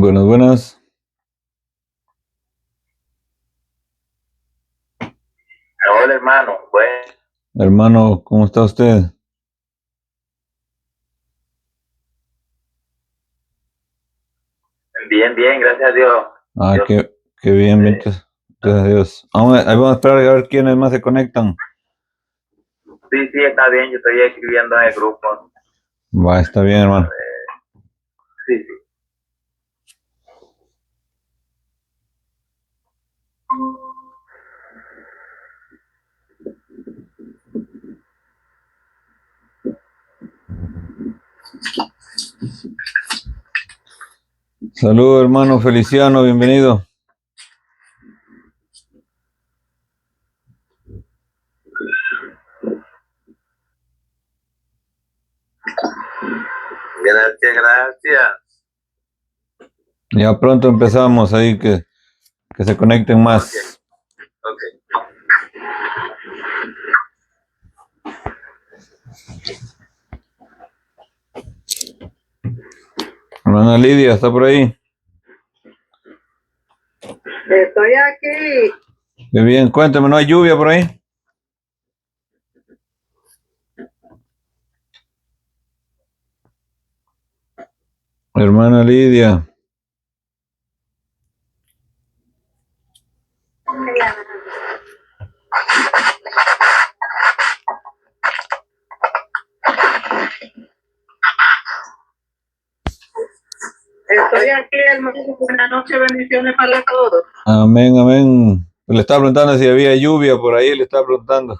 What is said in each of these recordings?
Buenas, buenas. Hola, hermano. Bueno, Hermano, ¿cómo está usted? bien, bien, gracias a Dios. Ah, Dios, qué bien, gracias a Dios. Ahí vamos a esperar a ver quiénes más se conectan. sí, sí, está bien. Yo estoy escribiendo en el grupo. Va, está bien, hermano. Sí, sí. Saludos, hermano Feliciano, bienvenido. Gracias, gracias. Ya pronto empezamos ahí, que se conecten más. Ok. Hermana Lidia, ¿está por ahí? Estoy aquí. Qué bien, cuéntame, ¿no hay lluvia por ahí? Hermana Lidia. Estoy aquí, hermano. Buenas noches, bendiciones para todos. Amén, amén. Le estaba preguntando si había lluvia por ahí, le estaba preguntando.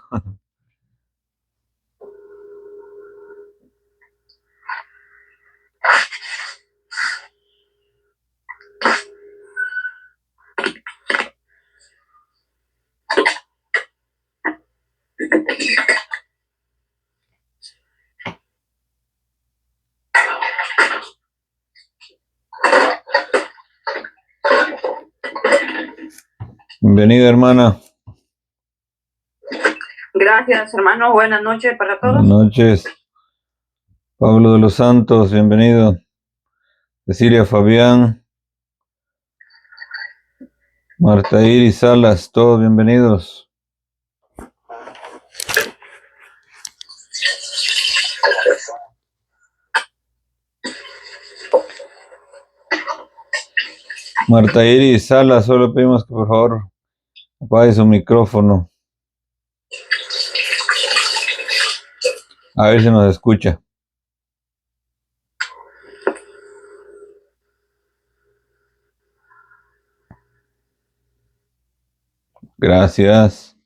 Bienvenida, hermana. Gracias, hermano. Buenas noches para Buenas todos. noches. Pablo de los Santos, bienvenido. Cecilia Fabián, Marta Iris Salas, todos bienvenidos. Marta Iris Salas, solo pedimos que por favor apague su micrófono. A ver si nos escucha. Gracias.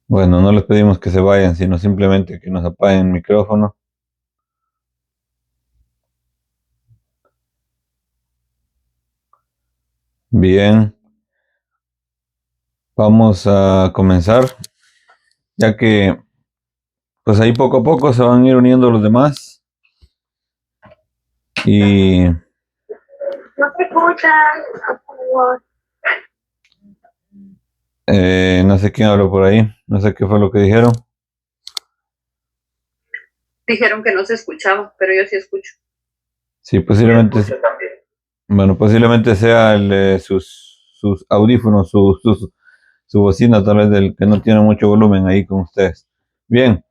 Bueno, no les pedimos que se vayan, sino simplemente que nos apaguen el micrófono. Bien, vamos a comenzar, ya que pues ahí poco a poco se van a ir uniendo los demás. Y No se escucha, por favor. no sé quién habló por ahí, no sé qué fue lo que dijeron. Dijeron que no se escuchaba, pero yo sí escucho. Sí, posiblemente, Escucho también. bueno, posiblemente sea sus audífonos, su bocina, tal vez del que no tiene mucho volumen ahí con ustedes. Bien,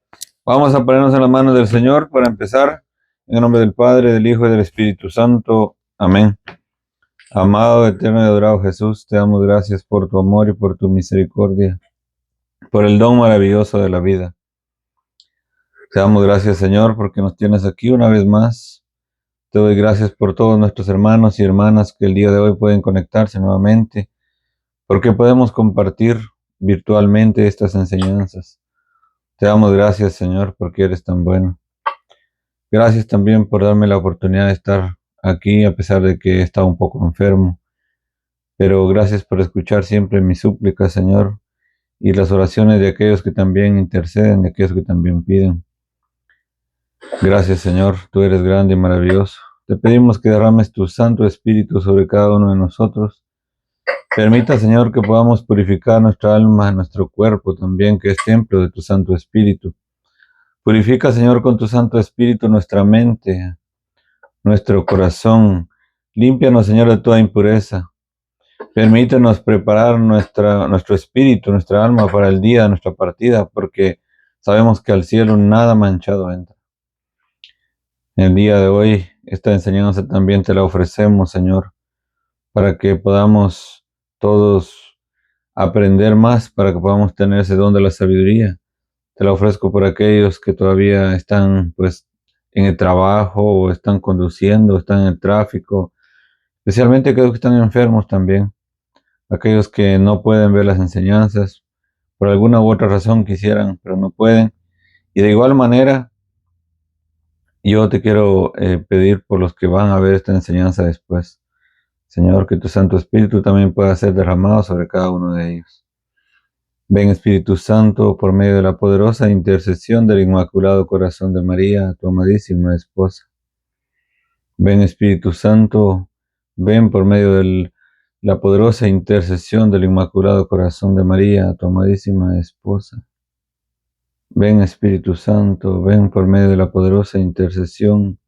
vamos a ponernos en las manos del Señor para empezar. En el nombre del Padre, del Hijo y del Espíritu Santo. Amén. Amado, eterno y adorado Jesús, te damos gracias por tu amor y por tu misericordia, por el don maravilloso de la vida. Te damos gracias, Señor, porque nos tienes aquí una vez más. Te doy gracias por todos nuestros hermanos y hermanas que el día de hoy pueden conectarse nuevamente, porque podemos compartir virtualmente estas enseñanzas. Te damos gracias, Señor, porque eres tan bueno. Gracias también por darme la oportunidad de estar aquí, a pesar de que he estado un poco enfermo. Pero gracias por escuchar siempre mis súplicas, Señor, y las oraciones de aquellos que también interceden, de aquellos que también piden. Gracias, Señor, tú eres grande y maravilloso. Te pedimos que derrames tu Santo Espíritu sobre cada uno de nosotros. Permita, Señor, que podamos purificar nuestra alma, nuestro cuerpo también, que es templo de tu Santo Espíritu, Purifica, Señor, con tu Santo Espíritu nuestra mente, nuestro corazón. Límpianos, Señor, de toda impureza. Permítenos preparar nuestro espíritu, nuestra alma para el día de nuestra partida, porque sabemos que al cielo nada manchado entra. En el día de hoy, esta enseñanza también te la ofrecemos, Señor, para que podamos todos aprender más, para que podamos tener ese don de la sabiduría. Te la ofrezco por aquellos que todavía están, pues, en el trabajo, o están conduciendo, o están en el tráfico, especialmente aquellos que están enfermos también. Aquellos que no pueden ver las enseñanzas, por alguna u otra razón quisieran, pero no pueden. Y de igual manera, yo te quiero pedir por los que van a ver esta enseñanza después. Señor, que tu Santo Espíritu también pueda ser derramado sobre cada uno de ellos. Ven, Espíritu Santo, por medio de la poderosa intercesión del Inmaculado Corazón de María, tu amadísima esposa. Ven, Espíritu Santo, ven por medio de la poderosa intercesión del Inmaculado Corazón de María, tu amadísima esposa. Ven, Espíritu Santo, ven por medio de la poderosa intercesión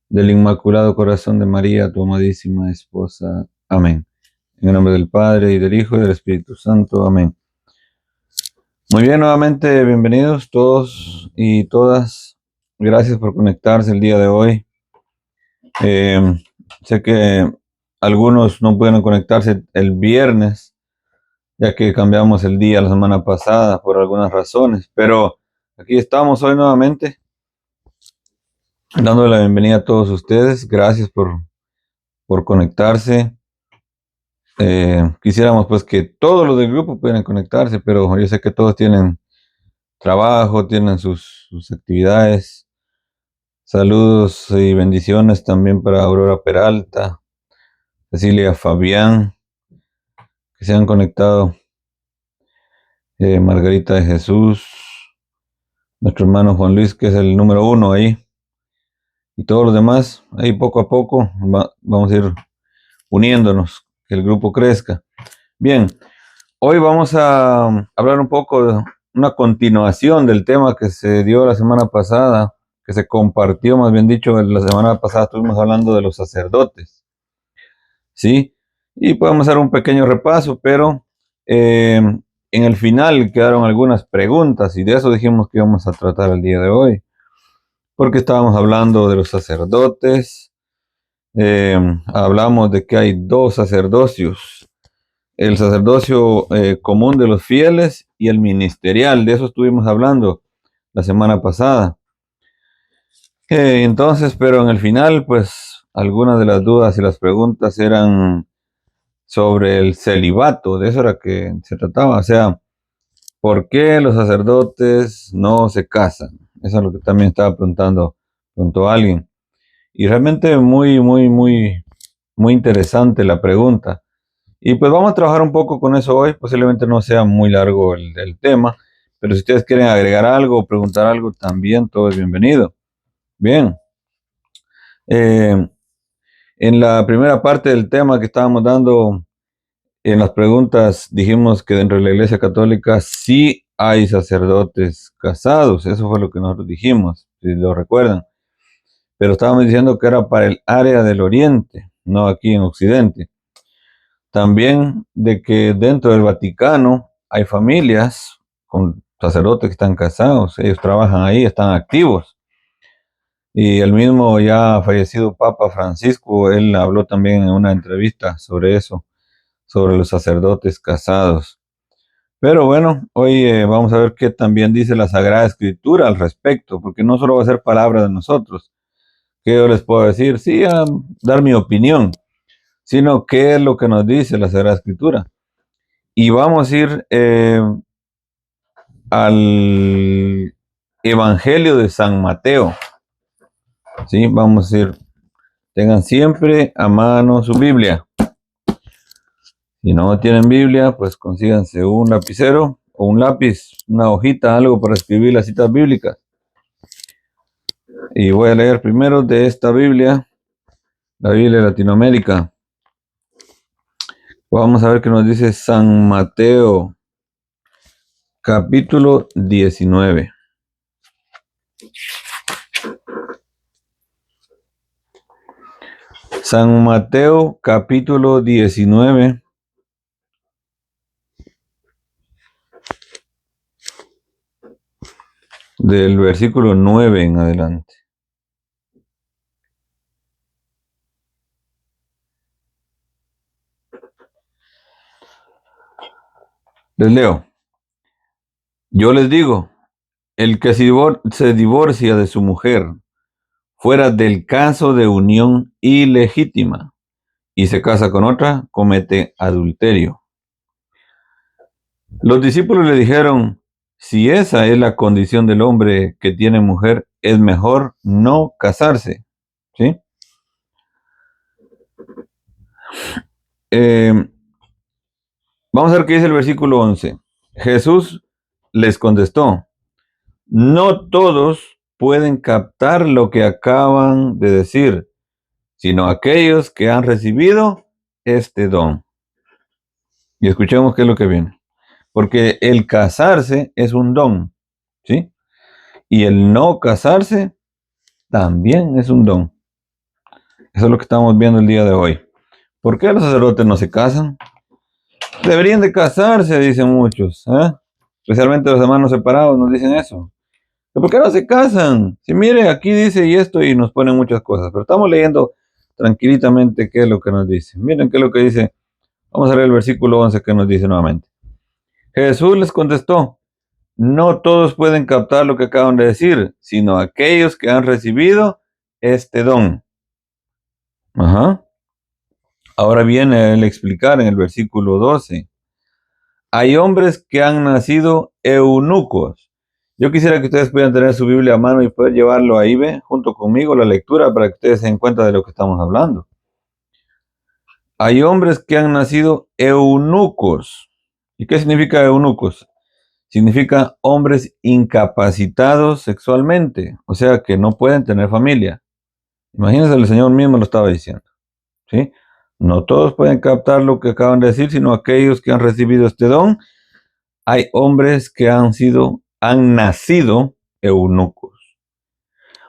del Inmaculado Corazón de María, tu amadísima esposa. Amén. En el nombre del Padre, y del Hijo, y del Espíritu Santo. Amén. Muy bien, nuevamente bienvenidos todos y todas. Gracias por conectarse el día de hoy. Sé que algunos no pueden conectarse el viernes, ya que cambiamos el día la semana pasada por algunas razones, pero aquí estamos hoy nuevamente, dándole la bienvenida a todos ustedes. Gracias por conectarse. Quisiéramos pues que todos los del grupo pudieran conectarse, pero yo sé que todos tienen trabajo, tienen sus actividades. Saludos y bendiciones también para Aurora Peralta, Cecilia Fabián, que se han conectado, Margarita de Jesús, nuestro hermano Juan Luis, que es el número 1 ahí, y todos los demás. Ahí poco a poco vamos a ir uniéndonos, que el grupo crezca. Bien, hoy vamos a hablar un poco de una continuación del tema que se dio la semana pasada, que se compartió, más bien dicho, la semana pasada estuvimos hablando de los sacerdotes, ¿sí? Y podemos hacer un pequeño repaso, pero en el final quedaron algunas preguntas y de eso dijimos que íbamos a tratar el día de hoy, porque estábamos hablando de los sacerdotes. Hablamos de que hay dos sacerdocios: el sacerdocio común de los fieles y el ministerial. De eso estuvimos hablando la semana pasada. Entonces, pero en el final, pues algunas de las dudas y las preguntas eran sobre el celibato. De eso era que se trataba. O sea, ¿por qué los sacerdotes no se casan? Eso es lo que también estaba preguntó alguien. Y realmente muy interesante la pregunta. Y pues vamos a trabajar un poco con eso hoy. Posiblemente no sea muy largo el tema, pero si ustedes quieren agregar algo o preguntar algo, también todo es bienvenido. Bien. En la primera parte del tema que estábamos dando, en las preguntas, dijimos que dentro de la Iglesia Católica sí hay sacerdotes casados. Eso fue lo que nosotros dijimos, si lo recuerdan. Pero estábamos diciendo que era para el área del Oriente, no aquí en Occidente. También de que dentro del Vaticano hay familias con sacerdotes que están casados. Ellos trabajan ahí, están activos. Y el mismo ya fallecido Papa Francisco, él habló también en una entrevista sobre eso, sobre los sacerdotes casados. Pero bueno, hoy vamos a ver qué también dice la Sagrada Escritura al respecto, porque no solo va a ser palabra de nosotros, que yo les puedo decir, sí, a dar mi opinión, sino qué es lo que nos dice la Sagrada Escritura. Y vamos a ir al Evangelio de San Mateo. Sí, vamos a ir. Tengan siempre a mano su Biblia. Si no tienen Biblia, pues consíganse un lapicero o un lápiz, una hojita, algo para escribir las citas bíblicas. Y voy a leer primero de esta Biblia, la Biblia de Latinoamérica. Vamos a ver qué nos dice San Mateo, capítulo 19. San Mateo capítulo 19. Del versículo 9 en adelante. Les leo. Yo les digo, el que se divorcia de su mujer fuera del caso de unión ilegítima y se casa con otra, comete adulterio. Los discípulos le dijeron, si esa es la condición del hombre que tiene mujer, es mejor no casarse. ¿Sí? Vamos a ver qué dice el versículo 11. Jesús les contestó, no todos pueden captar lo que acaban de decir, sino aquellos que han recibido este don. Y escuchemos qué es lo que viene. Porque el casarse es un don, ¿sí? Y el no casarse también es un don. Eso es lo que estamos viendo el día de hoy. ¿Por qué los sacerdotes no se casan? Deberían de casarse, dicen muchos, ¿eh? Especialmente los hermanos separados nos dicen eso. ¿Por qué no se casan? Si mire, aquí dice y esto y nos ponen muchas cosas, pero estamos leyendo tranquilamente qué es lo que nos dice. Miren qué es lo que dice. Vamos a leer el versículo 11 que nos dice nuevamente. Jesús les contestó, no todos pueden captar lo que acaban de decir, sino aquellos que han recibido este don. Ajá. Ahora viene el explicar en el versículo 12. Hay hombres que han nacido eunucos. Yo quisiera que ustedes pudieran tener su Biblia a mano y poder llevarlo ahí, ¿ve? Junto conmigo la lectura para que ustedes se den cuenta de lo que estamos hablando. Hay hombres que han nacido eunucos. ¿Y qué significa eunucos? Significa hombres incapacitados sexualmente, o sea que no pueden tener familia. Imagínense, el Señor mismo lo estaba diciendo, ¿sí? No todos pueden captar lo que acaban de decir, sino aquellos que han recibido este don. Hay hombres que han nacido eunucos.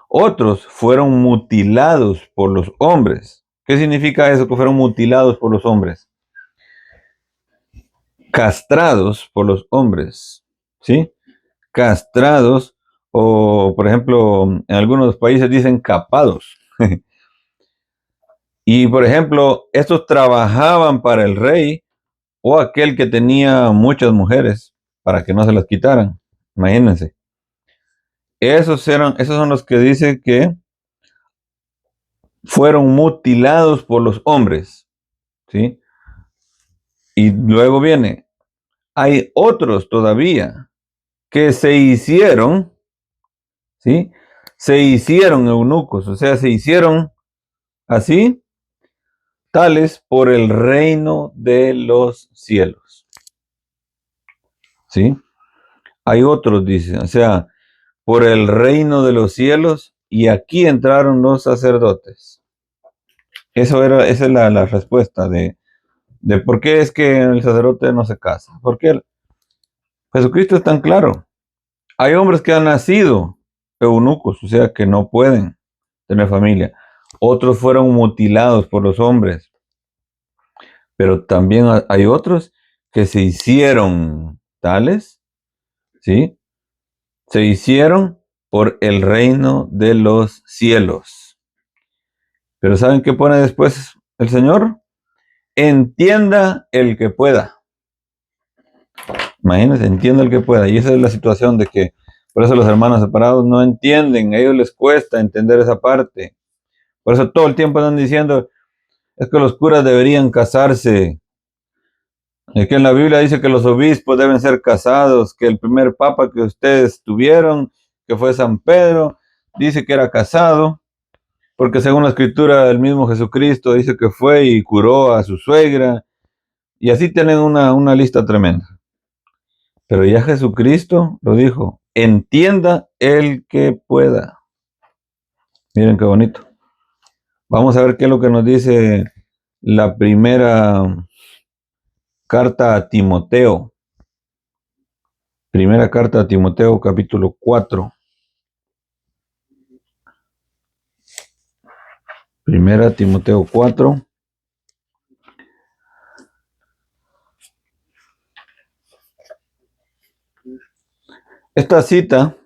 Otros fueron mutilados por los hombres. ¿Qué significa eso, que fueron mutilados por los hombres? Castrados por los hombres, ¿sí? Castrados, o por ejemplo, en algunos países dicen capados. Y por ejemplo, estos trabajaban para el rey o aquel que tenía muchas mujeres para que no se las quitaran. Imagínense. Esos son los que dice que fueron mutilados por los hombres, ¿sí? Y luego viene, hay otros todavía que se hicieron, ¿sí? Se hicieron eunucos, o sea, se hicieron así, tales por el reino de los cielos, ¿sí? Hay otros, dice, o sea, por el reino de los cielos, y aquí entraron los sacerdotes. Esa es la respuesta de por qué es que el sacerdote no se casa. Porque Jesucristo es tan claro. Hay hombres que han nacido eunucos, o sea, que no pueden tener familia. Otros fueron mutilados por los hombres. Pero también hay otros que se hicieron tales, ¿sí? Se hicieron por el reino de los cielos. Pero ¿saben qué pone después el Señor? Entienda el que pueda. Imagínense, entienda el que pueda. Y esa es la situación de que, por eso los hermanos separados no entienden, a ellos les cuesta entender esa parte. Por eso todo el tiempo están diciendo, es que los curas deberían casarse. Es que en la Biblia dice que los obispos deben ser casados, que el primer papa que ustedes tuvieron, que fue San Pedro, dice que era casado, porque según la escritura del mismo Jesucristo dice que fue y curó a su suegra, y así tienen una lista tremenda. Pero ya Jesucristo lo dijo, entienda el que pueda. Miren qué bonito. Vamos a ver qué es lo que nos dice la primera carta a Timoteo. Primera carta a Timoteo, capítulo 4. Primera Timoteo 4. Esta cita,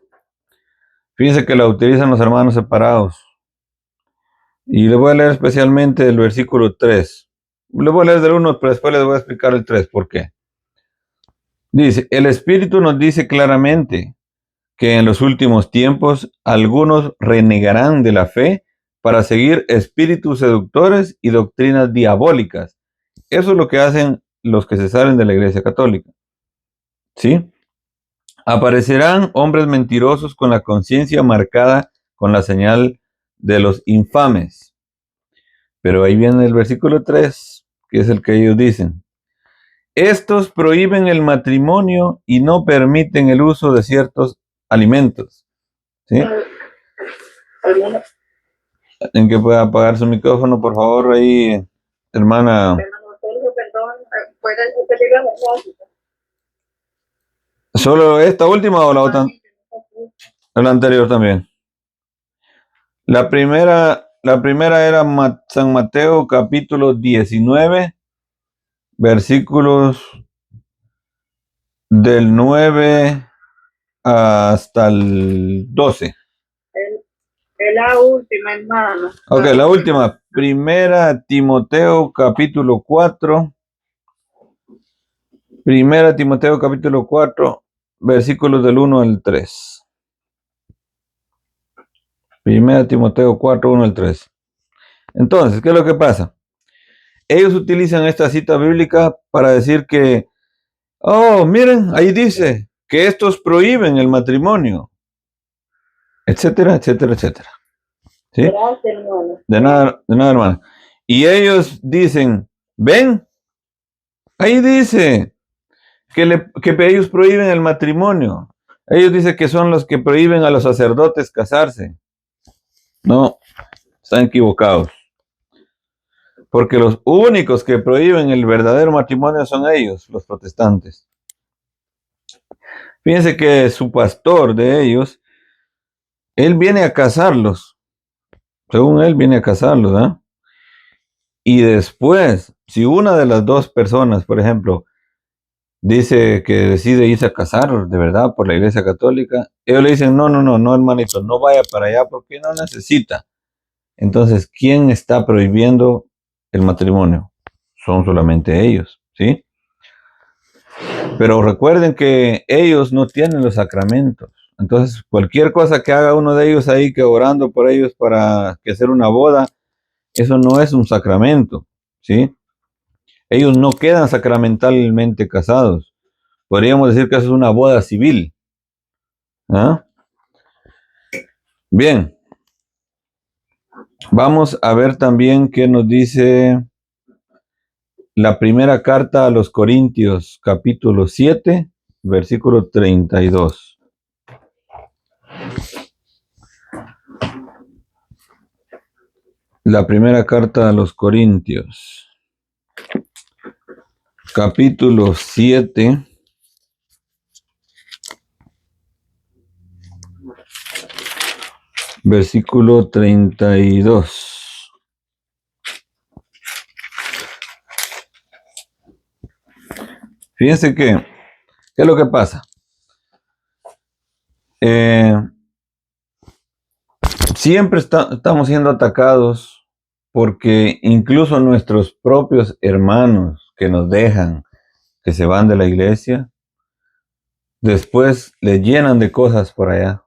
fíjense que la utilizan los hermanos separados. Y le voy a leer especialmente el versículo 3. Le voy a leer del 1, pero después les voy a explicar el 3. ¿Por qué? Dice, el Espíritu nos dice claramente que en los últimos tiempos algunos renegarán de la fe para seguir espíritus seductores y doctrinas diabólicas. Eso es lo que hacen los que se salen de la Iglesia Católica. ¿Sí? Aparecerán hombres mentirosos con la conciencia marcada con la señal de los infames. Pero ahí viene el versículo 3, que es el que ellos dicen. Estos prohíben el matrimonio y no permiten el uso de ciertos alimentos. ¿Sí? En que pueda apagar su micrófono, por favor, ahí, hermana. ¿Puede repetir la música? ¿Solo esta última o la otra? La anterior también. La primera era San Mateo capítulo 19, versículos del 9 hasta el 12. Es la última, hermano. Ok, la última. Primera Timoteo capítulo 4. Primera Timoteo capítulo 4, versículos del 1 al 3. Primera Timoteo 4, 1 al 3. Entonces, ¿qué es lo que pasa? Ellos utilizan esta cita bíblica para decir que, oh, miren, ahí dice que estos prohíben el matrimonio, etcétera, etcétera, etcétera. ¿Sí? Gracias, hermano. De nada, hermano. Y ellos dicen, ven, ahí dice que ellos prohíben el matrimonio. Ellos dicen que son los que prohíben a los sacerdotes casarse. No, están equivocados. Porque los únicos que prohíben el verdadero matrimonio son ellos, los protestantes. Fíjense que su pastor de ellos, él viene a casarlos. Según él, viene a casarlos, ¿ah? Y después, si una de las dos personas, por ejemplo, dice que decide irse a casar de verdad por la Iglesia Católica, ellos le dicen, no, hermanito, no vaya para allá porque no necesita. Entonces, ¿quién está prohibiendo el matrimonio? Son solamente ellos, ¿sí? Pero recuerden que ellos no tienen los sacramentos. Entonces, cualquier cosa que haga uno de ellos ahí, que orando por ellos para que hacer una boda, eso no es un sacramento, ¿sí? Ellos no quedan sacramentalmente casados. Podríamos decir que eso es una boda civil. ¿Ah? Bien. Vamos a ver también qué nos dice la primera carta a los Corintios, capítulo 7, versículo 32. La primera carta a los Corintios, capítulo 7, versículo 32. Fíjense que, ¿qué es lo que pasa? Siempre estamos siendo atacados porque incluso nuestros propios hermanos que nos dejan, que se van de la iglesia, después le llenan de cosas por allá.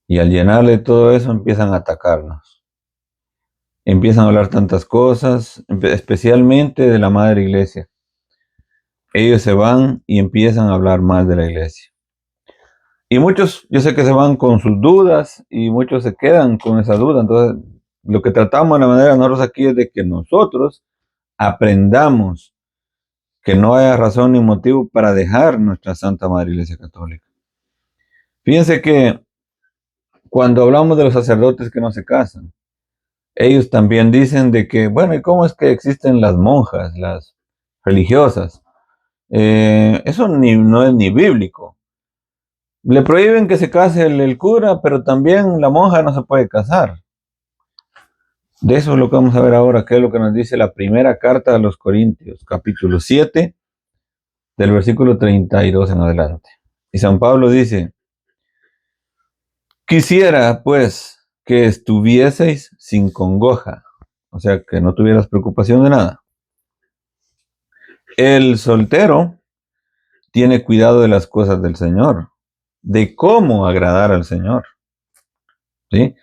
Y al llenarle todo eso empiezan a atacarnos. Empiezan a hablar tantas cosas, especialmente de la madre iglesia. Ellos se van y empiezan a hablar mal de la iglesia. Y muchos, yo sé que se van con sus dudas y muchos se quedan con esa duda. Entonces, lo que tratamos de la manera nosotros aquí es de que nosotros aprendamos que no haya razón ni motivo para dejar nuestra Santa Madre Iglesia Católica. Fíjense que cuando hablamos de los sacerdotes que no se casan, ellos también dicen de que, bueno, ¿y cómo es que existen las monjas, las religiosas? Eso no es ni bíblico. Le prohíben que se case el cura, pero también la monja no se puede casar. De eso es lo que vamos a ver ahora, que es lo que nos dice la primera carta a los Corintios, capítulo 7, del versículo 32 en adelante. Y San Pablo dice: quisiera, pues, que estuvieseis sin congoja, o sea, que no tuvieras preocupación de nada. El soltero tiene cuidado de las cosas del Señor, de cómo agradar al Señor, ¿sí?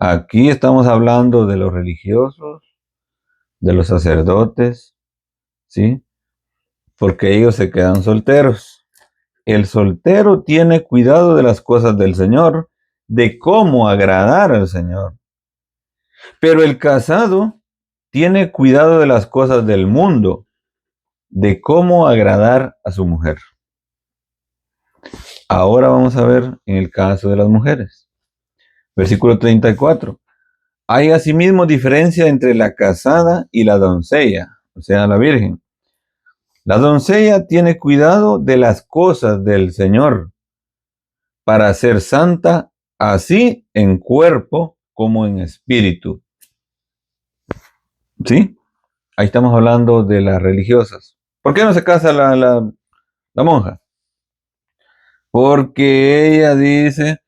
Aquí estamos hablando de los religiosos, de los sacerdotes, ¿sí? Porque ellos se quedan solteros. El soltero tiene cuidado de las cosas del Señor, de cómo agradar al Señor. Pero el casado tiene cuidado de las cosas del mundo, de cómo agradar a su mujer. Ahora vamos a ver en el caso de las mujeres. Versículo 34. Hay asimismo diferencia entre la casada y la doncella, o sea, la virgen. La doncella tiene cuidado de las cosas del Señor para ser santa, así en cuerpo como en espíritu. ¿Sí? Ahí estamos hablando de las religiosas. ¿Por qué no se casa la monja? Porque ella dice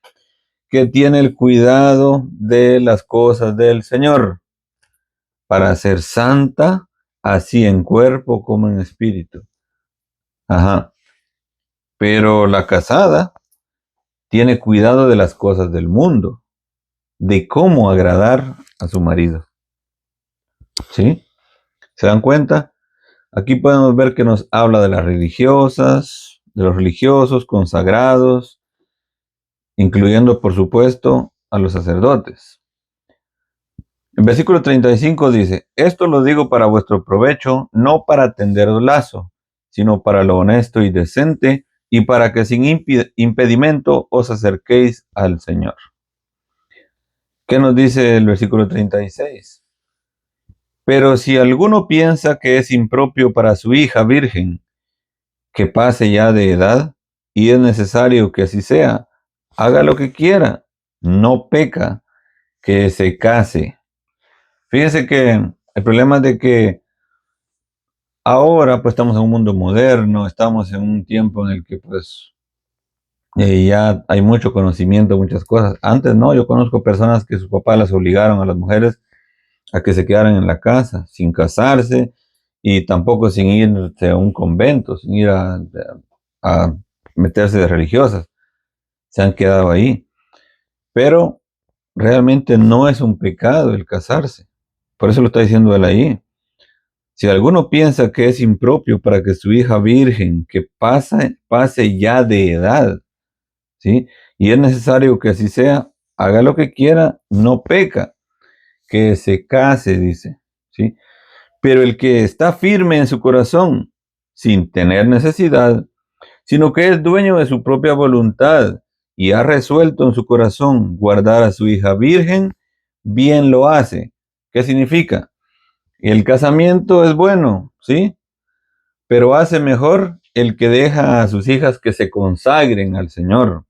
que tiene el cuidado de las cosas del Señor para ser santa, así en cuerpo como en espíritu. Ajá. Pero la casada tiene cuidado de las cosas del mundo, de cómo agradar a su marido. ¿Sí? ¿Se dan cuenta? Aquí podemos ver que nos habla de las religiosas, de los religiosos, consagrados, incluyendo, por supuesto, a los sacerdotes. El versículo 35 dice: esto lo digo para vuestro provecho, no para tenderos lazo, sino para lo honesto y decente, y para que sin impedimento os acerquéis al Señor. ¿Qué nos dice el versículo 36? Pero si alguno piensa que es impropio para su hija virgen, que pase ya de edad, y es necesario que así sea, haga lo que quiera, no peca, que se case. Fíjense que el problema es de que ahora pues estamos en un mundo moderno, estamos en un tiempo en el que pues ya hay mucho conocimiento, muchas cosas. Antes no, yo conozco personas que sus papás las obligaron a las mujeres a que se quedaran en la casa, sin casarse y tampoco sin irse a un convento, sin ir a meterse de religiosas. Se han quedado ahí. Pero realmente no es un pecado el casarse. Por eso lo está diciendo él ahí. Si alguno piensa que es impropio para que su hija virgen, que pase ya de edad, ¿sí? Y es necesario que así sea, haga lo que quiera, no peca, que se case, dice, ¿sí? Pero el que está firme en su corazón, sin tener necesidad, sino que es dueño de su propia voluntad y ha resuelto en su corazón guardar a su hija virgen, bien lo hace. ¿Qué significa? El casamiento es bueno, ¿sí? Pero hace mejor el que deja a sus hijas que se consagren al Señor,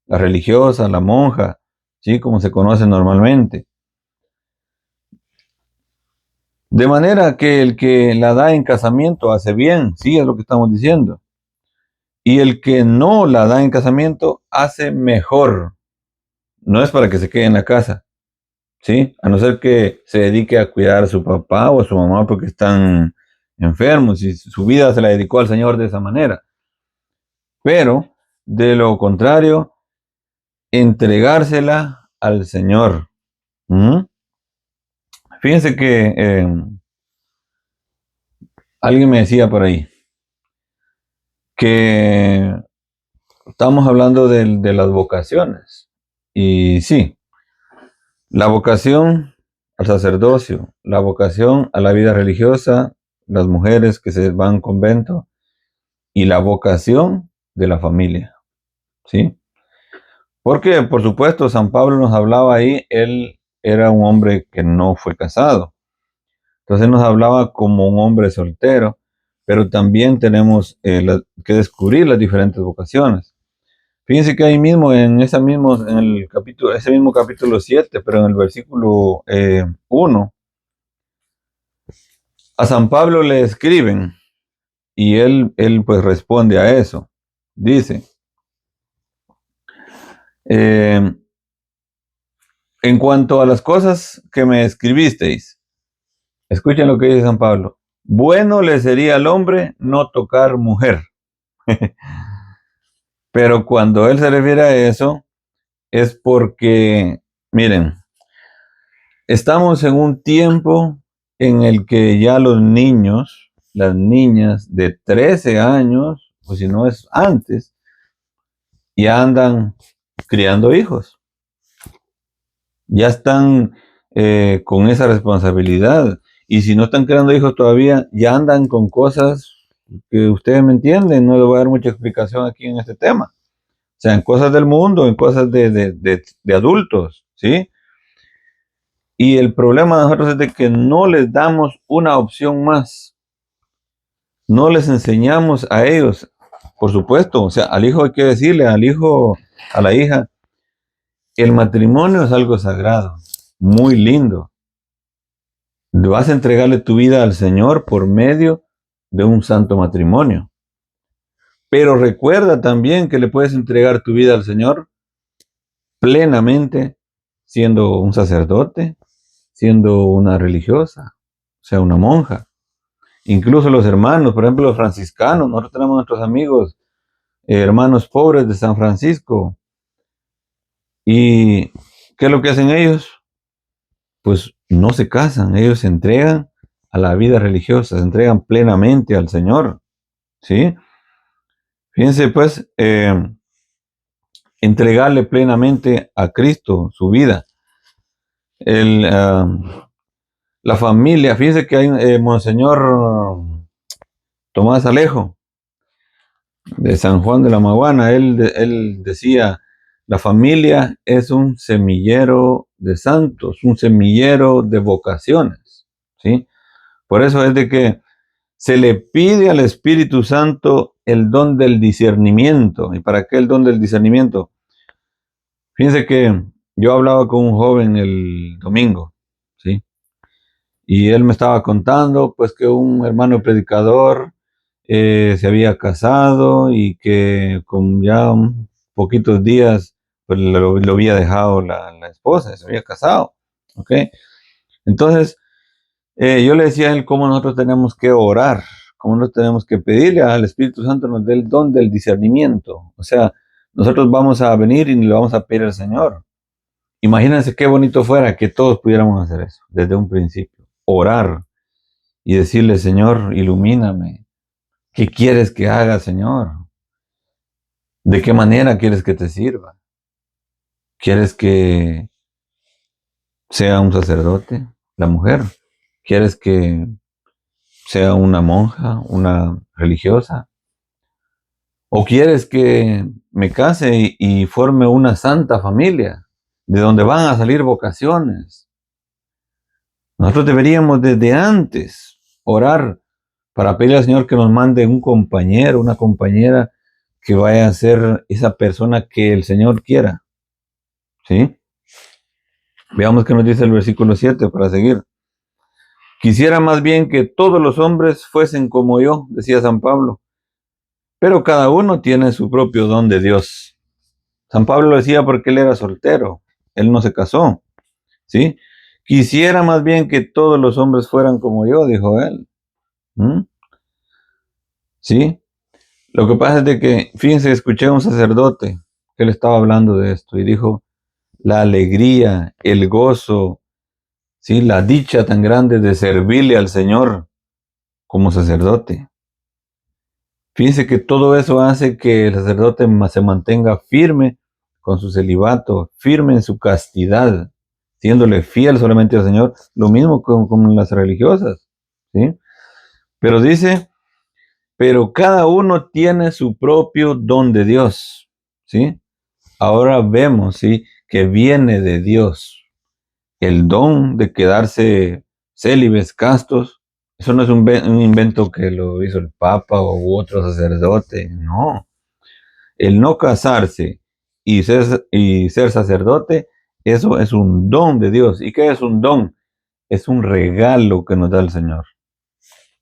la religiosa, la monja, ¿sí? Como se conoce normalmente. De manera que el que la da en casamiento hace bien, sí, es lo que estamos diciendo. Y el que no la da en casamiento hace mejor. No es para que se quede en la casa, ¿sí? A no ser que se dedique a cuidar a su papá o a su mamá porque están enfermos y su vida se la dedicó al Señor de esa manera. Pero, de lo contrario, entregársela al Señor. ¿Mm? Fíjense que alguien me decía por ahí que estamos hablando de las vocaciones. Y sí, la vocación al sacerdocio, la vocación a la vida religiosa, las mujeres que se van a un convento, y la vocación de la familia, ¿sí? Porque, por supuesto, San Pablo nos hablaba ahí, él era un hombre que no fue casado. Entonces nos hablaba como un hombre soltero, pero también tenemos que descubrir las diferentes vocaciones. Fíjense que ahí mismo, en el capítulo, ese mismo capítulo 7, pero en el versículo 1, A San Pablo le escriben y él pues responde a eso. Dice, en cuanto a las cosas que me escribisteis, escuchen lo que dice San Pablo. Bueno le sería al hombre no tocar mujer. Pero cuando él se refiere a eso, es porque, miren, estamos en un tiempo en el que ya los niños, las niñas de 13 años, o si no es antes, ya andan criando hijos. Ya están con esa responsabilidad. Y si no están creando hijos todavía, ya andan con cosas que ustedes me entienden. No les voy a dar mucha explicación aquí en este tema. O sea, en cosas del mundo, en cosas de adultos, ¿sí? Y el problema de nosotros es de que no les damos una opción más. No les enseñamos a ellos, por supuesto, o sea, al hijo hay que decirle, al hijo, a la hija, el matrimonio es algo sagrado, muy lindo. Vas a entregarle tu vida al Señor por medio de un santo matrimonio. Pero recuerda también que le puedes entregar tu vida al Señor plenamente siendo un sacerdote, siendo una religiosa, o sea, una monja. Incluso los hermanos, por ejemplo, los franciscanos, nosotros tenemos nuestros amigos, hermanos pobres de San Francisco. ¿Y qué es lo que hacen ellos? Pues no se casan, ellos se entregan a la vida religiosa, se entregan plenamente al Señor, ¿sí? Fíjense pues, entregarle plenamente a Cristo su vida. La familia, fíjense que hay Monseñor Tomás Alejo, de San Juan de la Maguana, él decía, la familia es un semillero de santos, un semillero de vocaciones, ¿sí? Por eso es de que se le pide al Espíritu Santo el don del discernimiento. ¿Y para qué el don del discernimiento? Fíjense que yo hablaba con un joven el domingo, ¿sí? Y él me estaba contando, pues, que un hermano predicador se había casado y que con ya poquitos días, pues, lo había dejado la esposa, se había casado, ¿ok? Entonces, yo le decía a él cómo nosotros tenemos que orar, cómo nosotros tenemos que pedirle al Espíritu Santo nos dé el don del discernimiento. O sea, nosotros vamos a venir y le vamos a pedir al Señor. Imagínense qué bonito fuera que todos pudiéramos hacer eso desde un principio. Orar y decirle, Señor, ilumíname. ¿Qué quieres que haga, Señor? ¿De qué manera quieres que te sirva? ¿Quieres que sea un sacerdote, la mujer? ¿Quieres que sea una monja, una religiosa? ¿O quieres que me case y forme una santa familia de donde van a salir vocaciones? Nosotros deberíamos desde antes orar para pedirle al Señor que nos mande un compañero, una compañera que vaya a ser esa persona que el Señor quiera. ¿Sí? Veamos qué nos dice el versículo 7 para seguir. Quisiera más bien que todos los hombres fuesen como yo, decía San Pablo, pero cada uno tiene su propio don de Dios. San Pablo lo decía porque él era soltero, él no se casó, ¿sí? Quisiera más bien que todos los hombres fueran como yo, dijo él. ¿Sí? Lo que pasa es de que, fíjense, escuché a un sacerdote que le estaba hablando de esto y dijo, la alegría, el gozo, ¿sí? La dicha tan grande de servirle al Señor como sacerdote. Fíjense que todo eso hace que el sacerdote se mantenga firme con su celibato, firme en su castidad, siéndole fiel solamente al Señor, lo mismo con las religiosas, ¿sí? Pero dice, pero cada uno tiene su propio don de Dios, ¿sí? Ahora vemos, ¿sí? Que viene de Dios. El don de quedarse célibes, castos, eso no es un invento que lo hizo el Papa u otro sacerdote, no. El no casarse y ser sacerdote, eso es un don de Dios. ¿Y qué es un don? Es un regalo que nos da el Señor.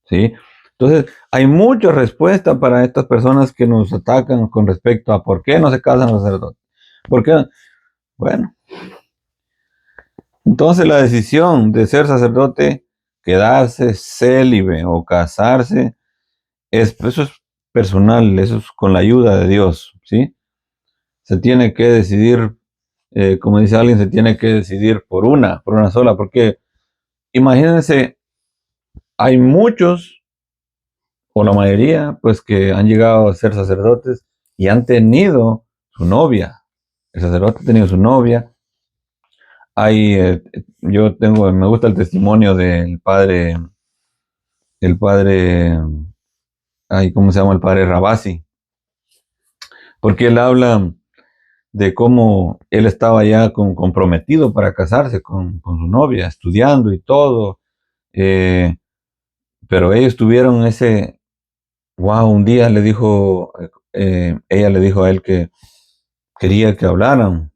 ¿sí? Entonces, hay mucha respuesta para estas personas que nos atacan con respecto a por qué no se casan los sacerdotes. ¿Por qué? Bueno, entonces la decisión de ser sacerdote, quedarse célibe o casarse, eso es personal, eso es con la ayuda de Dios, ¿sí? Se tiene que decidir, como dice alguien, se tiene que decidir por una sola, porque imagínense, hay muchos, o la mayoría, pues que han llegado a ser sacerdotes y han tenido su novia. El sacerdote ha tenido su novia. Hay, me gusta el testimonio el padre, ay, ¿cómo se llama? El padre Rabasi, porque él habla de cómo él estaba ya comprometido para casarse con su novia, estudiando y todo, eh, pero ellos tuvieron ese, wow, un día le dijo, ella le dijo a él que quería que hablaran,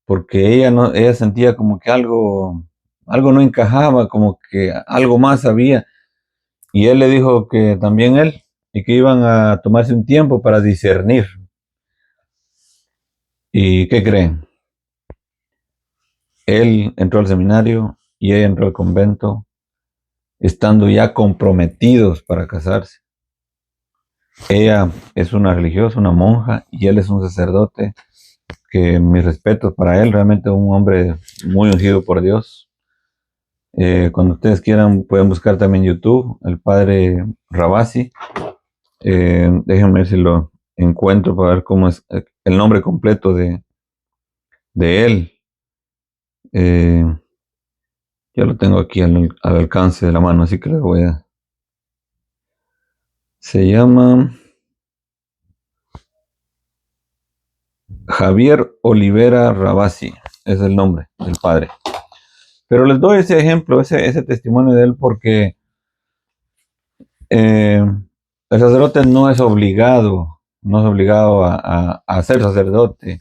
porque ella sentía como que algo no encajaba, como que algo más había, y él le dijo que también él, y que iban a tomarse un tiempo para discernir. ¿Y qué creen? Él entró al seminario y ella entró al convento, estando ya comprometidos para casarse. Ella es una religiosa, una monja, y él es un sacerdote, que mis respetos para él, realmente un hombre muy ungido por Dios. Cuando ustedes quieran pueden buscar también en YouTube, el padre Rabasi. Déjenme ver si lo encuentro para ver cómo es el nombre completo de él. Eh, ya lo tengo aquí al alcance de la mano, así que le voy a... Se llama Javier Olivera Rabasi, es el nombre del padre. Pero les doy ese ejemplo, ese testimonio de él, porque el sacerdote no es obligado a ser sacerdote,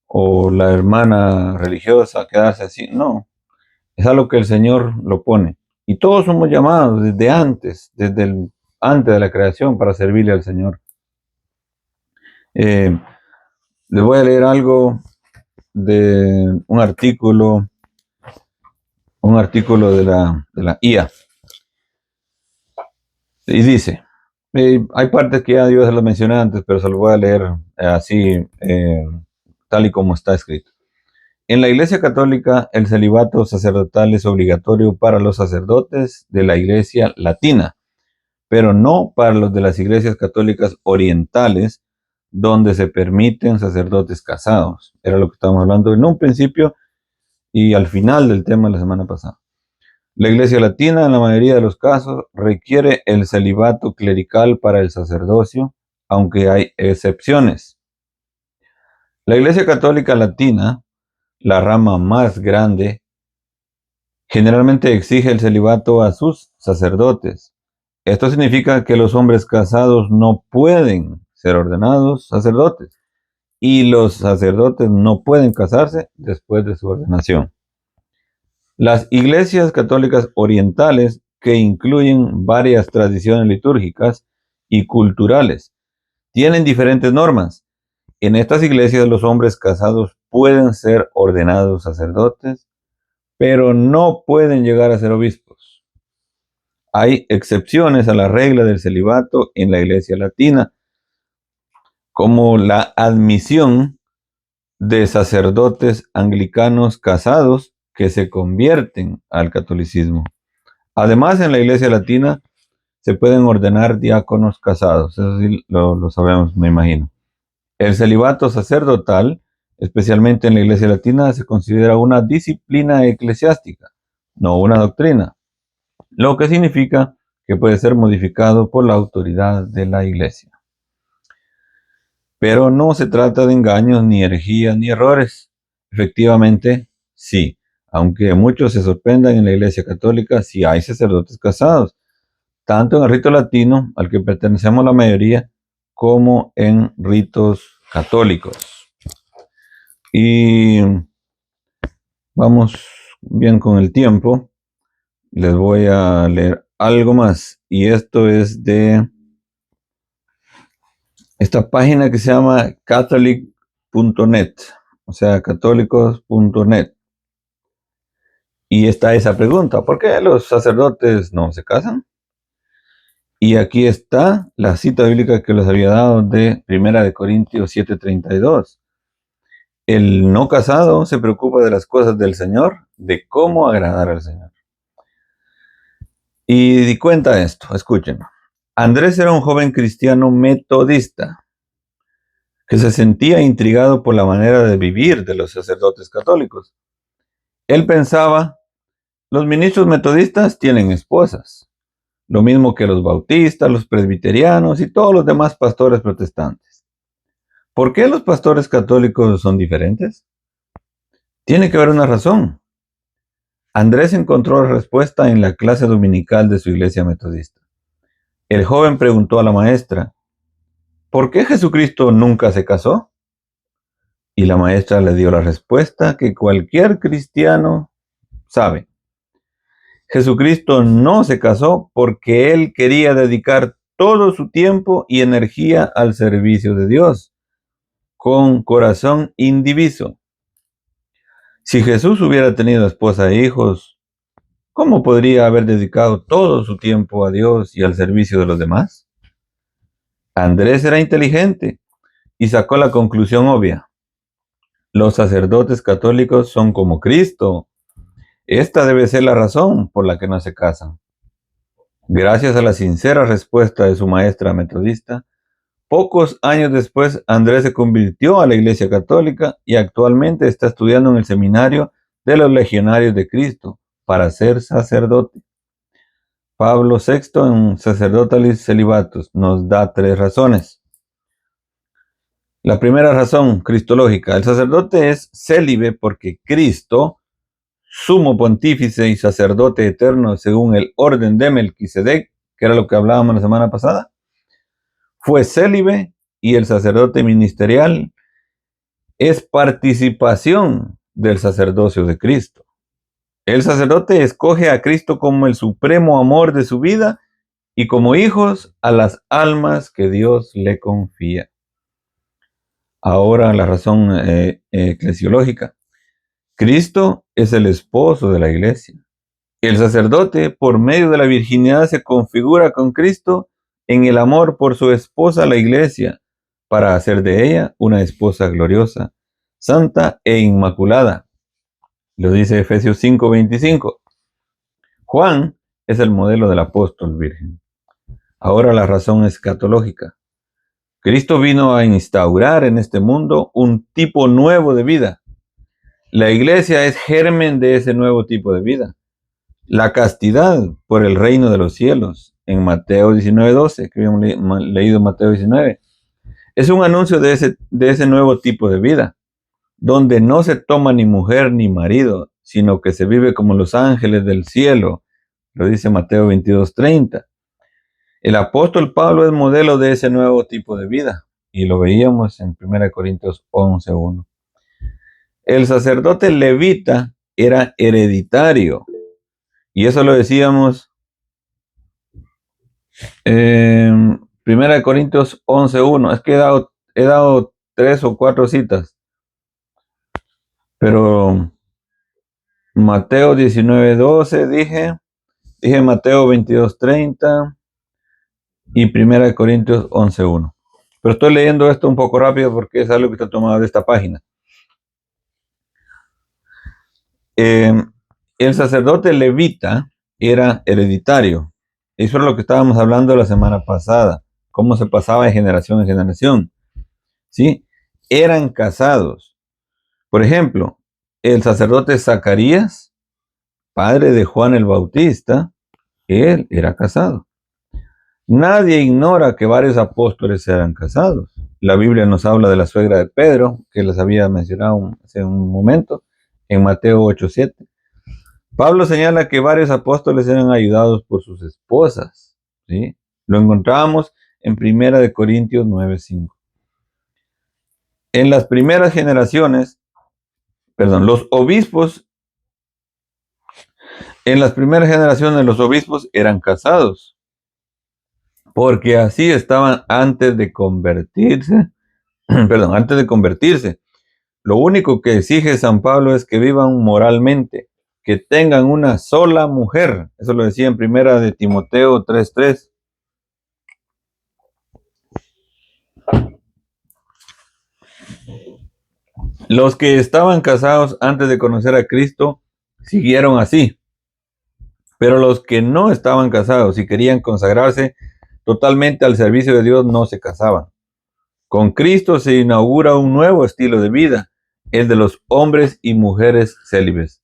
o la hermana religiosa a quedarse así, no, es algo que el Señor lo pone. Y todos somos llamados desde antes de la creación para servirle al Señor. Les voy a leer algo de un artículo de la IA. Y dice, hay partes que ya yo se las mencioné antes, pero se los voy a leer así, tal y como está escrito. En la Iglesia Católica, el celibato sacerdotal es obligatorio para los sacerdotes de la Iglesia Latina, pero no para los de las iglesias católicas orientales, donde se permiten sacerdotes casados. Era lo que estábamos hablando en un principio y al final del tema de la semana pasada. La Iglesia Latina, en la mayoría de los casos, requiere el celibato clerical para el sacerdocio, aunque hay excepciones. La Iglesia Católica Latina, la rama más grande, generalmente exige el celibato a sus sacerdotes. Esto significa que los hombres casados no pueden ser ordenados sacerdotes y los sacerdotes no pueden casarse después de su ordenación. Las iglesias católicas orientales, que incluyen varias tradiciones litúrgicas y culturales, tienen diferentes normas. En estas iglesias los hombres casados pueden ser ordenados sacerdotes, pero no pueden llegar a ser obispos. Hay excepciones a la regla del celibato en la Iglesia Latina, como la admisión de sacerdotes anglicanos casados que se convierten al catolicismo. Además, en la Iglesia Latina se pueden ordenar diáconos casados, eso sí lo sabemos, me imagino. El celibato sacerdotal, especialmente en la Iglesia Latina, se considera una disciplina eclesiástica, no una doctrina, lo que significa que puede ser modificado por la autoridad de la Iglesia. Pero no se trata de engaños, ni herejías, ni errores. Efectivamente, sí, aunque muchos se sorprendan, en la Iglesia Católica sí hay sacerdotes casados, tanto en el rito latino, al que pertenecemos la mayoría, como en ritos católicos. Y vamos bien con el tiempo. Les voy a leer algo más, y esto es de esta página que se llama catholic.net, o sea, católicos.net. Y está esa pregunta, ¿por qué los sacerdotes no se casan? Y aquí está la cita bíblica que les había dado de 1 Corintios 7:32. El no casado se preocupa de las cosas del Señor, de cómo agradar al Señor. Y di cuenta esto, escuchen. Andrés era un joven cristiano metodista que se sentía intrigado por la manera de vivir de los sacerdotes católicos. Él pensaba, los ministros metodistas tienen esposas, lo mismo que los bautistas, los presbiterianos y todos los demás pastores protestantes. ¿Por qué los pastores católicos son diferentes? Tiene que haber una razón. Andrés encontró la respuesta en la clase dominical de su iglesia metodista. El joven preguntó a la maestra, ¿por qué Jesucristo nunca se casó? Y la maestra le dio la respuesta que cualquier cristiano sabe. Jesucristo no se casó porque él quería dedicar todo su tiempo y energía al servicio de Dios, con corazón indiviso. Si Jesús hubiera tenido esposa e hijos, ¿cómo podría haber dedicado todo su tiempo a Dios y al servicio de los demás? Andrés era inteligente y sacó la conclusión obvia. Los sacerdotes católicos son como Cristo. Esta debe ser la razón por la que no se casan. Gracias a la sincera respuesta de su maestra metodista, pocos años después Andrés se convirtió a la Iglesia Católica y actualmente está estudiando en el seminario de los Legionarios de Cristo para ser sacerdote. Pablo VI en Sacerdotalis Celibatus nos da 3 razones. La primera razón, cristológica. El sacerdote es célibe porque Cristo, sumo pontífice y sacerdote eterno según el orden de Melquisedec, que era lo que hablábamos la semana pasada, fue célibe, y el sacerdote ministerial es participación del sacerdocio de Cristo. El sacerdote escoge a Cristo como el supremo amor de su vida y como hijos a las almas que Dios le confía. Ahora la razón eclesiológica. Cristo es el esposo de la iglesia. El sacerdote, por medio de la virginidad, se configura con Cristo en el amor por su esposa, la iglesia, para hacer de ella una esposa gloriosa, santa e inmaculada. Lo dice Efesios 5:25. Juan es el modelo del apóstol virgen. Ahora la razón escatológica. Cristo vino a instaurar en este mundo un tipo nuevo de vida. La iglesia es germen de ese nuevo tipo de vida. La castidad por el reino de los cielos, en Mateo 19:12, que habíamos leído Mateo 19, es un anuncio de ese nuevo tipo de vida, donde no se toma ni mujer ni marido, sino que se vive como los ángeles del cielo, lo dice Mateo 22:30. El apóstol Pablo es modelo de ese nuevo tipo de vida, y lo veíamos en 1 Corintios 11:1. El sacerdote levita era hereditario, y eso lo decíamos en 1 Corintios 11:1. Es que he dado 3 o 4 citas, pero Mateo 19:12 dije Mateo 22:30 y 1 Corintios 11:1. Pero estoy leyendo esto un poco rápido porque es algo que está tomado de esta página. El sacerdote levita era hereditario. Eso es lo que estábamos hablando la semana pasada, cómo se pasaba de generación en generación. ¿Sí? Eran casados. Por ejemplo, el sacerdote Zacarías, padre de Juan el Bautista, él era casado. Nadie ignora que varios apóstoles eran casados. La Biblia nos habla de la suegra de Pedro, que les había mencionado hace un momento, en Mateo 8:7. Pablo señala que varios apóstoles eran ayudados por sus esposas, ¿sí? Lo encontramos en 1 Corintios 9:5. En las primeras generaciones, los obispos En las primeras generaciones los obispos eran casados, porque así estaban antes de convertirse, perdón, antes de convertirse. Lo único que exige San Pablo es que vivan moralmente, que tengan una sola mujer. Eso lo decía en primera de Timoteo 3:3. Los que estaban casados antes de conocer a Cristo siguieron así, pero los que no estaban casados y querían consagrarse totalmente al servicio de Dios no se casaban. Con Cristo se inaugura un nuevo estilo de vida, el de los hombres y mujeres célibes.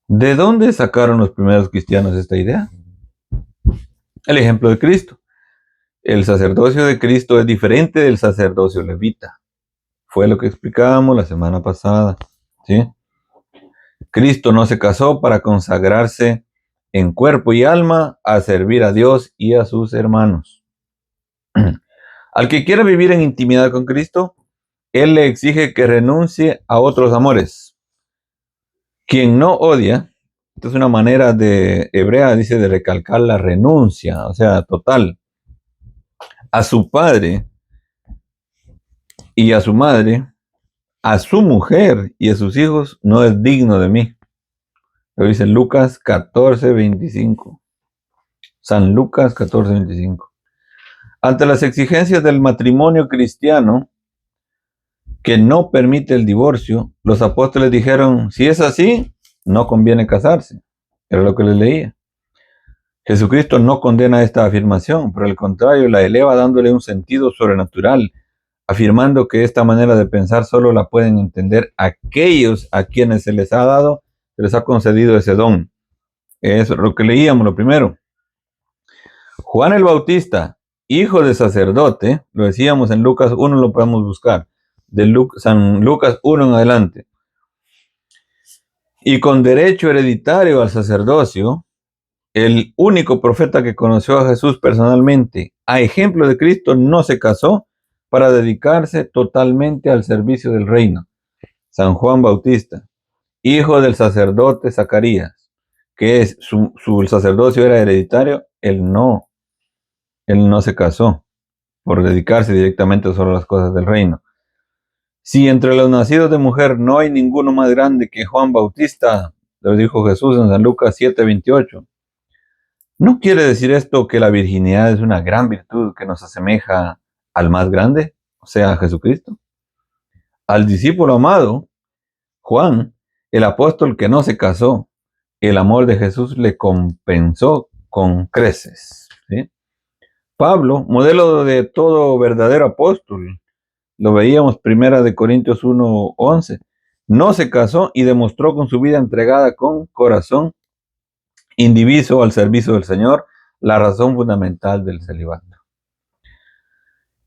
¿De dónde sacaron los primeros cristianos esta idea? El ejemplo de Cristo. El sacerdocio de Cristo es diferente del sacerdocio levita. Fue lo que explicábamos la semana pasada, ¿sí? Cristo no se casó para consagrarse en cuerpo y alma a servir a Dios y a sus hermanos. Al que quiera vivir en intimidad con Cristo, Él le exige que renuncie a otros amores. Quien no odia, esta es una manera de hebrea, dice, de recalcar la renuncia, o sea, total, a su padre y a su madre, a su mujer y a sus hijos, no es digno de mí. Lo dice Lucas 14:25. San Lucas 14:25. Ante las exigencias del matrimonio cristiano, que no permite el divorcio, los apóstoles dijeron, si es así, no conviene casarse. Era lo que les leía. Jesucristo no condena esta afirmación, por el contrario, la eleva dándole un sentido sobrenatural, afirmando que esta manera de pensar solo la pueden entender aquellos a quienes se les ha concedido ese don. Es lo que leíamos, lo primero. Juan el Bautista, hijo de sacerdote, lo decíamos en Lucas 1, lo podemos buscar, de San Lucas 1 en adelante, y con derecho hereditario al sacerdocio, el único profeta que conoció a Jesús personalmente, a ejemplo de Cristo, no se casó para dedicarse totalmente al servicio del reino. San Juan Bautista, hijo del sacerdote Zacarías, que es su sacerdocio era hereditario, él no se casó por dedicarse directamente solo a las cosas del reino. Si entre los nacidos de mujer no hay ninguno más grande que Juan Bautista, lo dijo Jesús en San Lucas 7:28. ¿No quiere decir esto que la virginidad es una gran virtud que nos asemeja al más grande, o sea, a Jesucristo? Al discípulo amado, Juan, el apóstol que no se casó, el amor de Jesús le compensó con creces, ¿sí? Pablo, modelo de todo verdadero apóstol, lo veíamos primera de Corintios 1:11, no se casó y demostró con su vida entregada con corazón indiviso al servicio del Señor la razón fundamental del celibato.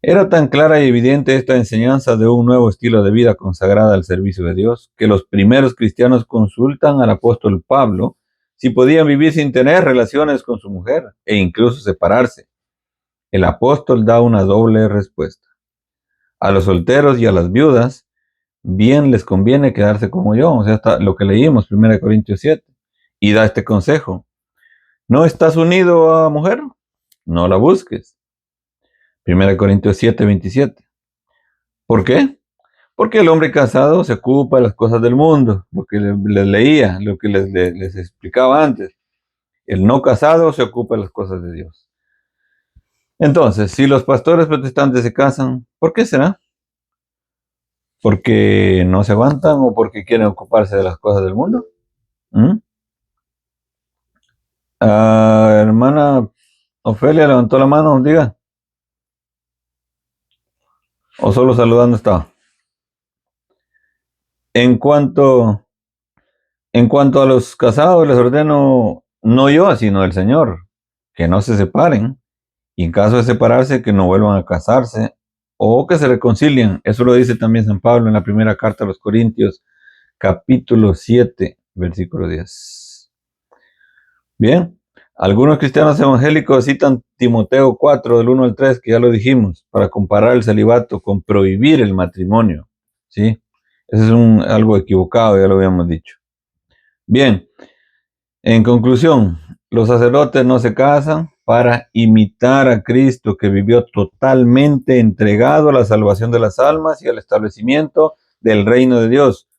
Era tan clara y evidente esta enseñanza de un nuevo estilo de vida consagrada al servicio de Dios, que los primeros cristianos consultan al apóstol Pablo si podían vivir sin tener relaciones con su mujer e incluso separarse. El apóstol da una doble respuesta. A los solteros y a las viudas, bien les conviene quedarse como yo, o sea, hasta lo que leímos, 1 Corintios 7, y da este consejo. ¿No estás unido a mujer? No la busques. 1 Corintios 7:27. ¿Por qué? Porque el hombre casado se ocupa de las cosas del mundo, lo que les leía, lo que les explicaba antes. El no casado se ocupa de las cosas de Dios. Entonces, si los pastores protestantes se casan, ¿por qué será? ¿Porque no se aguantan o porque quieren ocuparse de las cosas del mundo? Hermana Ofelia levantó la mano, diga. ¿O solo saludando estaba? En cuanto a los casados, les ordeno, no yo, sino el Señor, que no se separen, y en caso de separarse, que no vuelvan a casarse, o que se reconcilien. Eso lo dice también San Pablo en la primera carta a los Corintios, capítulo 7, versículo 10. Bien, algunos cristianos evangélicos citan Timoteo 4, del 1 al 3, que ya lo dijimos, para comparar el celibato con prohibir el matrimonio, ¿sí? Eso es algo equivocado, ya lo habíamos dicho. Bien, En conclusión, los sacerdotes no se casan para imitar a Cristo, que vivió totalmente entregado a la salvación de las almas y al establecimiento del reino de Dios,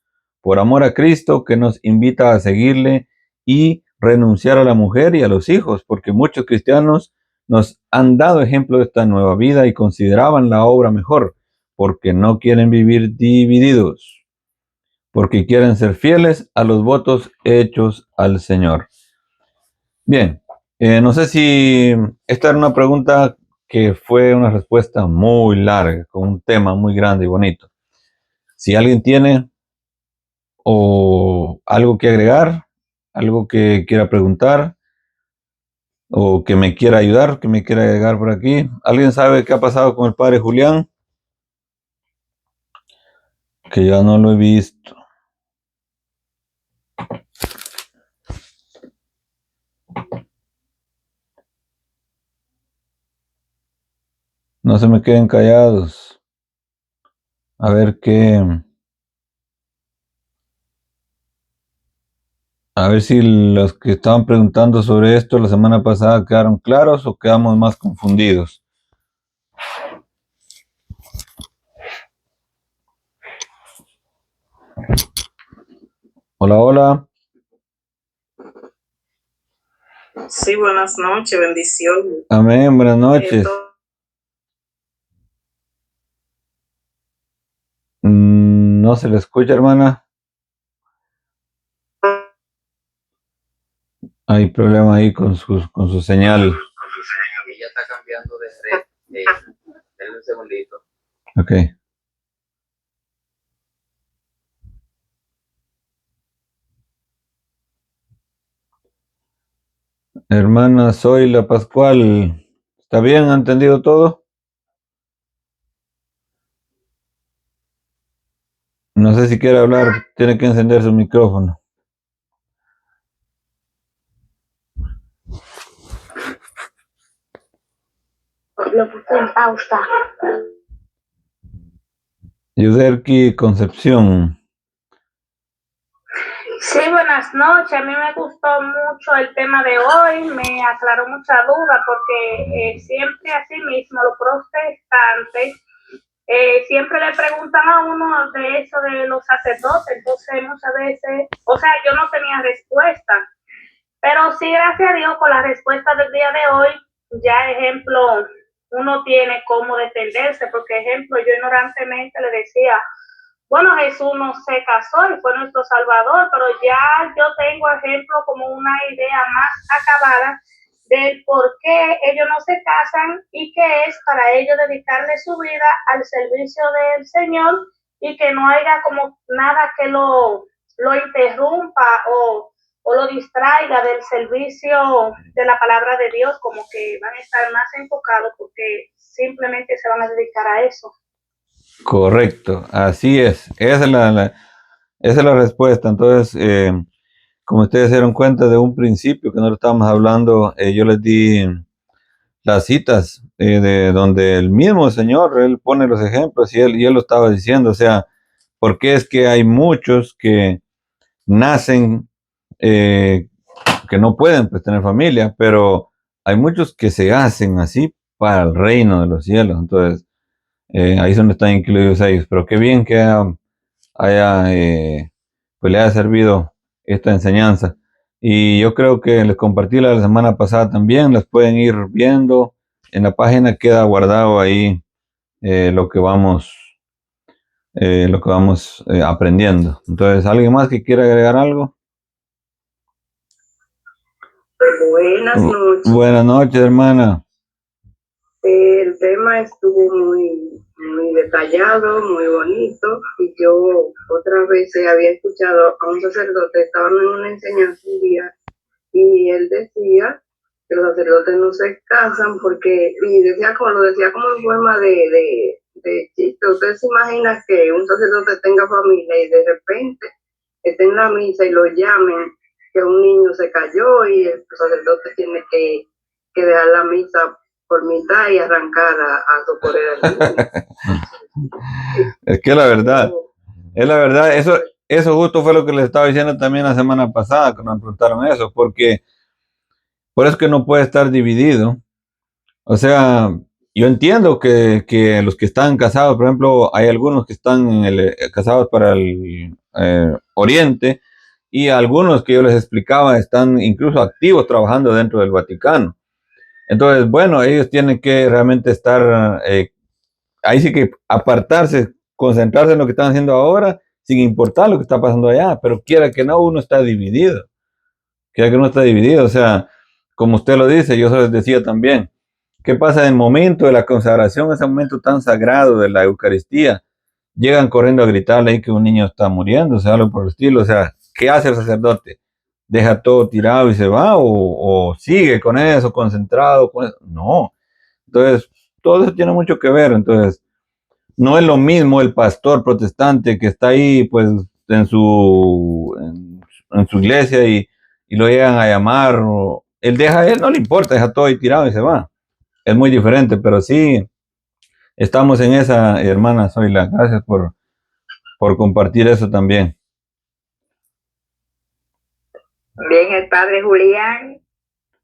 por amor a Cristo, que nos invita a seguirle y renunciar a la mujer y a los hijos, porque muchos cristianos nos han dado ejemplo de esta nueva vida y consideraban la obra mejor, porque no quieren vivir divididos, porque quieren ser fieles a los votos hechos al Señor. Bien, no sé si esta era una pregunta que fue una respuesta muy larga, con un tema muy grande y bonito. Si alguien tiene o algo que agregar, algo que quiera preguntar o que me quiera ayudar, que me quiera agregar por aquí. ¿Alguien sabe qué ha pasado con el padre Julián? Que ya no lo he visto. No se me queden callados. A ver a ver si los que estaban preguntando sobre esto la semana pasada quedaron claros o quedamos más confundidos. Hola, hola. Sí, buenas noches, bendiciones. Amén, buenas noches. No se le escucha, hermana. Hay problema ahí con su señal. Ella está cambiando de red. Denle un segundito. Ok. Hermana Zoila Pascual, ¿está bien? ¿Ha entendido todo? No sé si quiere hablar, tiene que encender su micrófono. Lo puse en pausa. Yuderki Concepción. Sí, buenas noches. A mí me gustó mucho el tema de hoy, me aclaró mucha duda porque siempre así mismo los protestantes siempre le preguntan a uno de eso de los sacerdotes, entonces muchas veces, o sea, yo no tenía respuesta, pero sí, gracias a Dios, con la respuesta del día de hoy, ya ejemplo, uno tiene cómo defenderse, porque ejemplo, yo ignorantemente le decía, bueno, Jesús no se casó y fue nuestro Salvador, pero ya yo tengo ejemplo como una idea más acabada del por qué ellos no se casan y que es para ellos dedicarle su vida al servicio del Señor y que no haya como nada que lo interrumpa o lo distraiga del servicio de la palabra de Dios, como que van a estar más enfocados porque simplemente se van a dedicar a eso. Correcto, así es. Esa es la respuesta. Entonces, como ustedes se dieron cuenta de un principio que no lo estábamos hablando, yo les di las citas de donde el mismo Señor, Él pone los ejemplos y él lo estaba diciendo. O sea, porque es que hay muchos que nacen que no pueden pues tener familia, pero hay muchos que se hacen así para el reino de los cielos. Entonces, ahí es donde están incluidos ellos. Pero qué bien que pues le haya servido esta enseñanza. Y yo creo que les compartí la semana pasada también, las pueden ir viendo. En la página queda guardado ahí lo que vamos aprendiendo. Entonces, ¿alguien más que quiera agregar algo? Buenas noches. Buenas noches, hermana. El tema estuvo muy detallado, muy bonito, y yo otras veces había escuchado a un sacerdote, estaban en una enseñanza un día, y él decía que los sacerdotes no se casan porque, y decía como lo decía como en forma de chiste. Usted se imagina que un sacerdote tenga familia y de repente esté en la misa y lo llamen que un niño se cayó y el sacerdote tiene que dejar la misa por mitad y arrancar a socorrer al niño. Es que es la verdad, eso, eso justo fue lo que les estaba diciendo también la semana pasada, cuando me preguntaron eso, porque por eso es que no puede estar dividido. O sea, yo entiendo que los que están casados, por ejemplo, hay algunos que están casados para el Oriente y algunos que yo les explicaba están incluso activos trabajando dentro del Vaticano. Entonces, bueno, ellos tienen que realmente estar, ahí sí que apartarse, concentrarse en lo que están haciendo ahora, sin importar lo que está pasando allá, pero quiera que no, uno está dividido, quiera que uno está dividido, o sea, como usted lo dice, yo se les decía también. ¿Qué pasa en el momento de la consagración, ese momento tan sagrado de la Eucaristía? Llegan corriendo a gritarle ahí que un niño está muriendo, o sea, algo por el estilo. O sea, ¿qué hace el sacerdote? ¿Deja todo tirado y se va? ¿O sigue con eso, concentrado con eso? No. Entonces, todo eso tiene mucho que ver. Entonces, no es lo mismo el pastor protestante que está ahí, pues, en su iglesia y lo llegan a llamar. Él deja, a él no le importa, deja todo ahí tirado y se va. Es muy diferente, pero sí, estamos en esa, hermana Zoila. Gracias por compartir eso también. Bien, el padre Julián,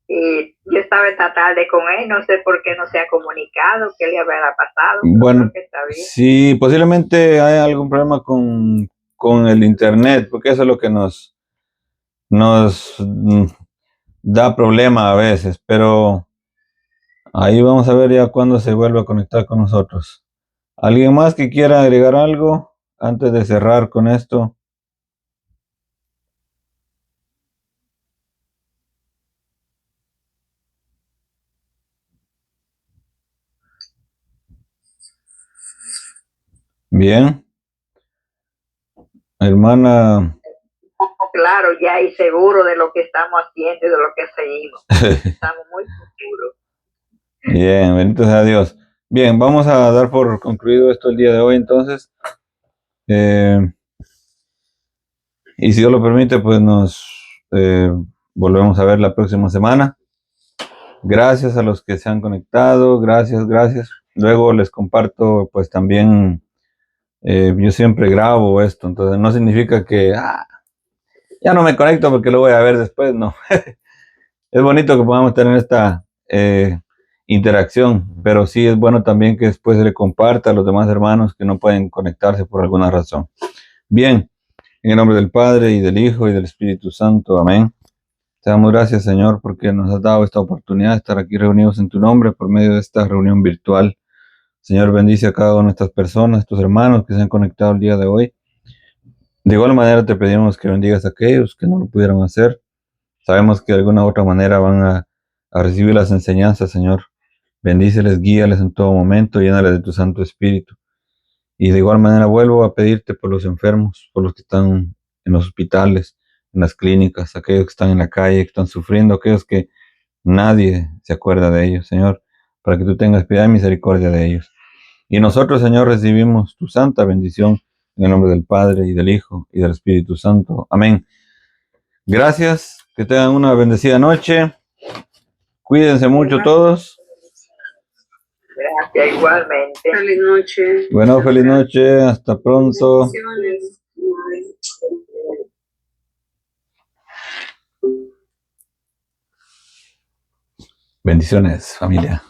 y yo estaba esta tarde con él, no sé por qué no se ha comunicado, qué le habrá pasado, pero Bueno, creo que está bien. sí, posiblemente hay algún problema con el internet, porque eso es lo que nos da problema a veces, pero ahí vamos a ver ya cuándo se vuelve a conectar con nosotros. ¿Alguien más que quiera agregar algo antes de cerrar con esto? Bien, hermana. Claro, ya y seguro de lo que estamos haciendo y de lo que seguimos. Estamos muy seguros. Bien, bendito sea Dios. Bien, vamos a dar por concluido esto el día de hoy entonces. Y si Dios lo permite, pues nos volvemos a ver la próxima semana. Gracias a los que se han conectado, gracias, gracias. Luego les comparto, pues también, yo siempre grabo esto, entonces no significa que ya no me conecto porque lo voy a ver después, no. Es bonito que podamos tener esta interacción, pero sí es bueno también que después se le comparta a los demás hermanos que no pueden conectarse por alguna razón. Bien, en el nombre del Padre y del Hijo y del Espíritu Santo, amén. Te damos gracias, Señor, porque nos has dado esta oportunidad de estar aquí reunidos en tu nombre por medio de esta reunión virtual. Señor, bendice a cada una de estas personas, estos hermanos que se han conectado el día de hoy. De igual manera te pedimos que bendigas a aquellos que no lo pudieron hacer. Sabemos que de alguna u otra manera van a recibir las enseñanzas, Señor. Bendíceles, guíales en todo momento, llénales de tu Santo Espíritu. Y de igual manera vuelvo a pedirte por los enfermos, por los que están en los hospitales, en las clínicas, aquellos que están en la calle, que están sufriendo, aquellos que nadie se acuerda de ellos, Señor, para que tú tengas piedad y misericordia de ellos. Y nosotros, Señor, recibimos tu santa bendición en el nombre del Padre y del Hijo y del Espíritu Santo. Amén. Gracias, que tengan una bendecida noche. Cuídense mucho todos. Gracias, igualmente. Feliz noche. Bueno, feliz noche, hasta pronto. Bendiciones. Bendiciones, familia.